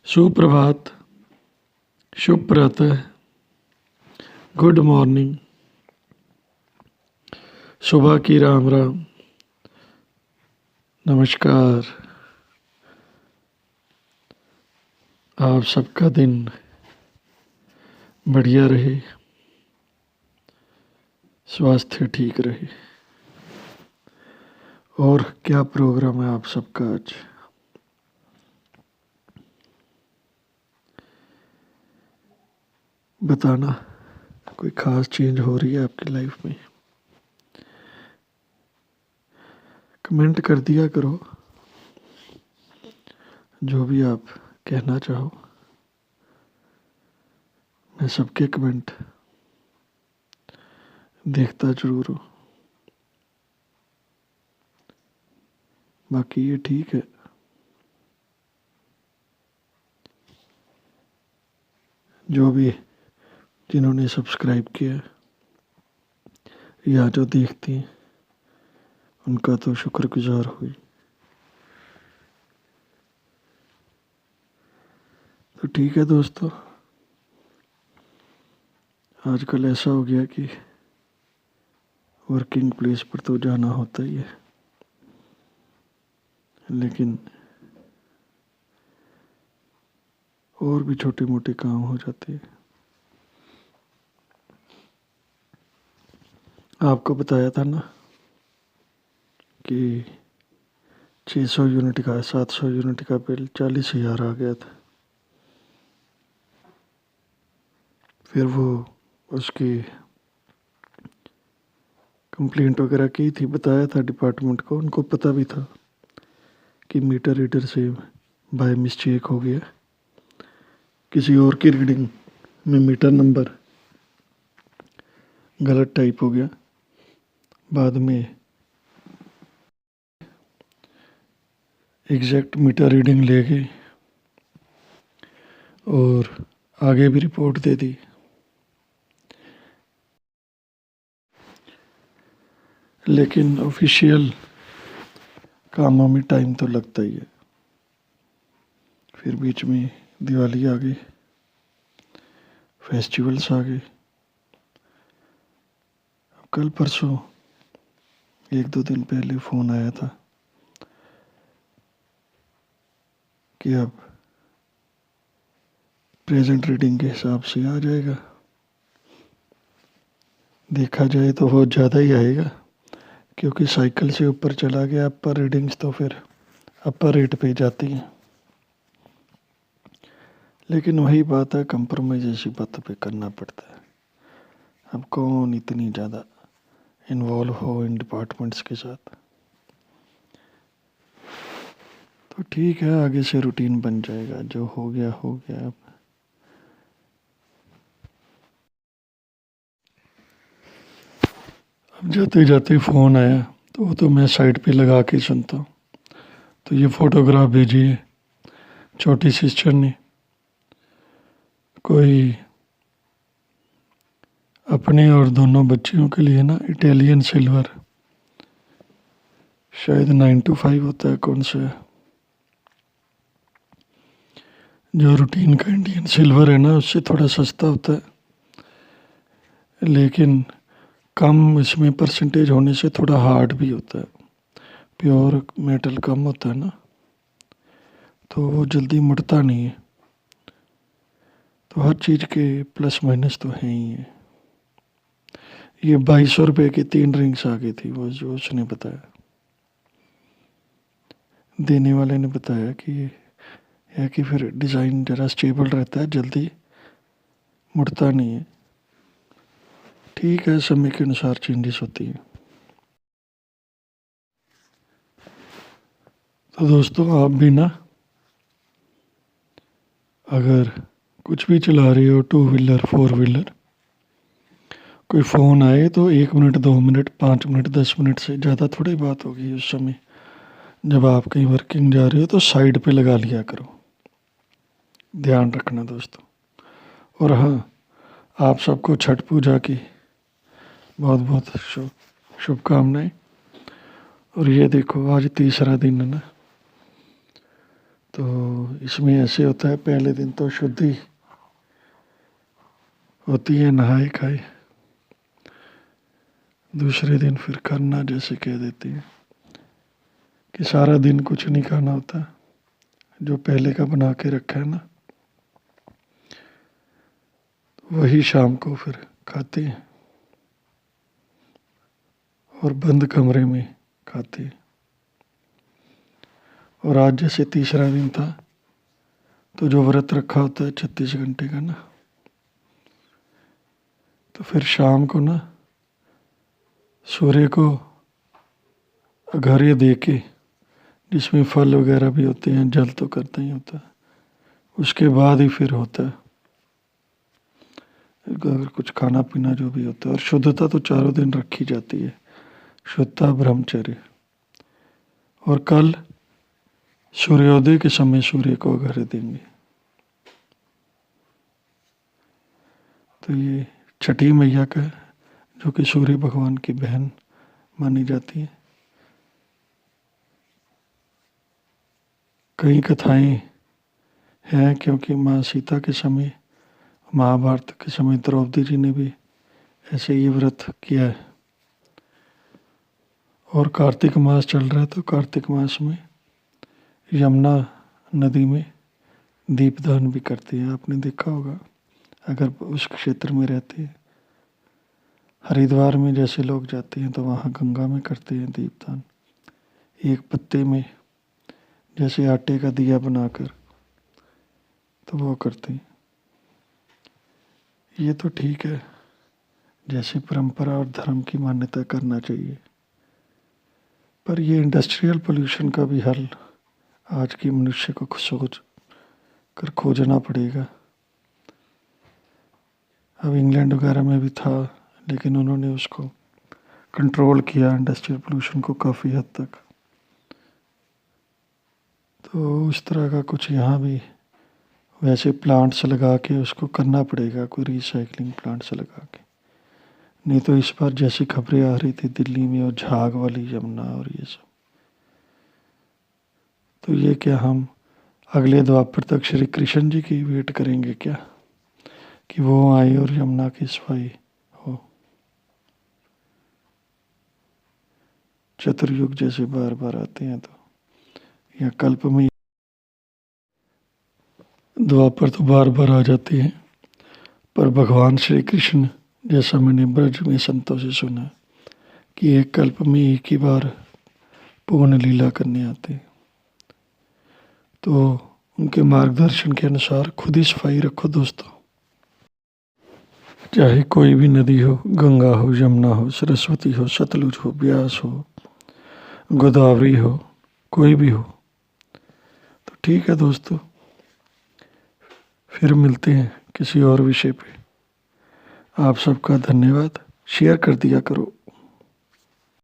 सुप्रभात, शुभ प्रातः, good morning, सुबह की राम राम, नमस्कार। आप सबका दिन बढ़िया रहे, स्वास्थ्य ठीक रहे। और क्या प्रोग्राम है आप सबका आज? बताना, कोई ख़ास चेंज हो रही है आपकी लाइफ में? कमेंट कर दिया करो, जो भी आप कहना चाहो। मैं सबके कमेंट देखता ज़रूर हूँ। बाकी ये ठीक है। जो भी जिन्होंने सब्सक्राइब किया या जो देखती हैं, उनका तो शुक्रगुजार हुई। तो ठीक है दोस्तों, आजकल ऐसा हो गया कि वर्किंग प्लेस पर तो जाना होता ही है, लेकिन और भी छोटे मोटे काम हो जाते हैं। आपको बताया था ना कि 600 यूनिट का 700 यूनिट का बिल 40,000 आ गया था। फिर वो उसकी कंप्लेंट वगैरह की थी, बताया था डिपार्टमेंट को। उनको पता भी था कि मीटर रीडर से बाय मिस्टेक हो गया, किसी और की रीडिंग में मीटर नंबर गलत टाइप हो गया। बाद में एग्जैक्ट मीटर रीडिंग ले गए और आगे भी रिपोर्ट दे दी। लेकिन ऑफिशियल कामों में टाइम तो लगता ही है। फिर बीच में दिवाली आ गई, फेस्टिवल्स आ गए। कल परसों एक दो दिन पहले फ़ोन आया था कि अब प्रेजेंट रीडिंग के हिसाब से आ जाएगा। देखा जाए तो बहुत ज़्यादा ही आएगा, क्योंकि साइकिल से ऊपर चला गया अपर रीडिंग्स, तो फिर अपर रेट पे जाती हैं। लेकिन वही बात है, कंप्रोमाइज़ ऐसी बातों पे करना पड़ता है। अब कौन इतनी ज़्यादा इन्वॉल्व हो इन डिपार्टमेंट्स के साथ। तो ठीक है, आगे से रूटीन बन जाएगा, जो हो गया हो गया। अब जाते जाते फ़ोन आया तो वो तो मैं साइड पे लगा के सुनता हूँ। तो ये फ़ोटोग्राफ भेजी है छोटी सिस्टर ने, कोई अपने और दोनों बच्चियों के लिए ना इटालियन सिल्वर, शायद 925 होता है, कौन सा है जो रूटीन का इंडियन सिल्वर है ना, उससे थोड़ा सस्ता होता है, लेकिन कम इसमें परसेंटेज होने से थोड़ा हार्ड भी होता है। प्योर मेटल कम होता है ना, तो वो जल्दी मुड़ता नहीं है। तो हर चीज़ के प्लस माइनस तो है ही है। ये 2200 रुपये की 3 रिंग्स आ गई थी, वो जो उसने बताया, देने वाले ने बताया कि ये है कि फिर डिज़ाइन ज़रा स्टेबल रहता है, जल्दी मुड़ता नहीं है। ठीक है, समय के अनुसार चेंजेस होती हैं। तो दोस्तों, आप भी ना अगर कुछ भी चला रहे हो, 2 व्हीलर 4 व्हीलर, कोई फ़ोन आए तो 1 मिनट 2 मिनट 5 मिनट 10 मिनट से ज़्यादा थोड़ी बात होगी उस समय। जब आप कहीं वर्किंग जा रहे हो तो साइड पे लगा लिया करो, ध्यान रखना दोस्तों। और हाँ, आप सबको छठ पूजा की बहुत बहुत शुभकामनाएं। और ये देखो, आज तीसरा दिन है ना, तो इसमें ऐसे होता है, पहले दिन तो शुद्धि होती है, नहाए खाए, दूसरे दिन फिर करना जैसे कह देती है कि सारा दिन कुछ नहीं खाना होता, जो पहले का बना के रखा है ना वही शाम को फिर खाते हैं और बंद कमरे में खाते हैं। और आज जैसे तीसरा दिन था तो जो व्रत रखा होता है 36 घंटे का ना, तो फिर शाम को ना सूर्य को अर्घ्य दे के, जिसमें फल वगैरह भी होते हैं, जल तो करता ही होता है, उसके बाद ही फिर होता है अगर कुछ खाना पीना जो भी होता है। और शुद्धता तो चारों दिन रखी जाती है, शुद्धता ब्रह्मचर्य। और कल सूर्योदय के समय सूर्य को अर्घ्य देंगे। तो ये छठी मैया का है, जो कि सूर्य भगवान की बहन मानी जाती है। कई कथाएं हैं, क्योंकि माँ सीता के समय, महाभारत के समय द्रौपदी जी ने भी ऐसे ही व्रत किया है। और कार्तिक मास चल रहा है, तो कार्तिक मास में यमुना नदी में दीपदान भी करती है, आपने देखा होगा अगर उस क्षेत्र में रहते हैं। हरिद्वार में जैसे लोग जाते हैं तो वहाँ गंगा में करते हैं दीपदान, एक पत्ते में जैसे आटे का दिया बनाकर, तो वो करते हैं। ये तो ठीक है, जैसे परंपरा और धर्म की मान्यता करना चाहिए, पर ये इंडस्ट्रियल पोल्यूशन का भी हल आज की मनुष्य को सोच कर खोजना पड़ेगा। अब इंग्लैंड वगैरह में भी था, लेकिन उन्होंने उसको कंट्रोल किया, इंडस्ट्रियल पोल्यूशन को काफ़ी हद तक। तो उस तरह का कुछ यहाँ भी वैसे प्लांट्स लगा के उसको करना पड़ेगा, कोई रिसाइकलिंग प्लांट्स लगा के। नहीं तो इस बार जैसी खबरें आ रही थी दिल्ली में, और झाग वाली यमुना और ये सब, तो ये क्या हम अगले द्वापर तक श्री कृष्ण जी की वेट करेंगे क्या, कि वो आए और यमुना की सफाई हो? चतुर्युग जैसे बार बार आते हैं, तो या कल्प में द्वापर तो बार बार आ जाते हैं, पर भगवान श्री कृष्ण, जैसा मैंने ब्रज में संतों से सुना, कि एक कल्प में एक ही बार पूर्ण लीला करने आते हैं। तो उनके मार्गदर्शन के अनुसार खुद ही सफाई रखो दोस्तों। चाहे कोई भी नदी हो, गंगा हो, यमुना हो, सरस्वती हो, सतलुज हो, ब्यास हो, गोदावरी हो, कोई भी हो, तो ठीक है दोस्तों, फिर मिलते हैं किसी और विषय पे। आप सबका धन्यवाद। शेयर कर दिया करो।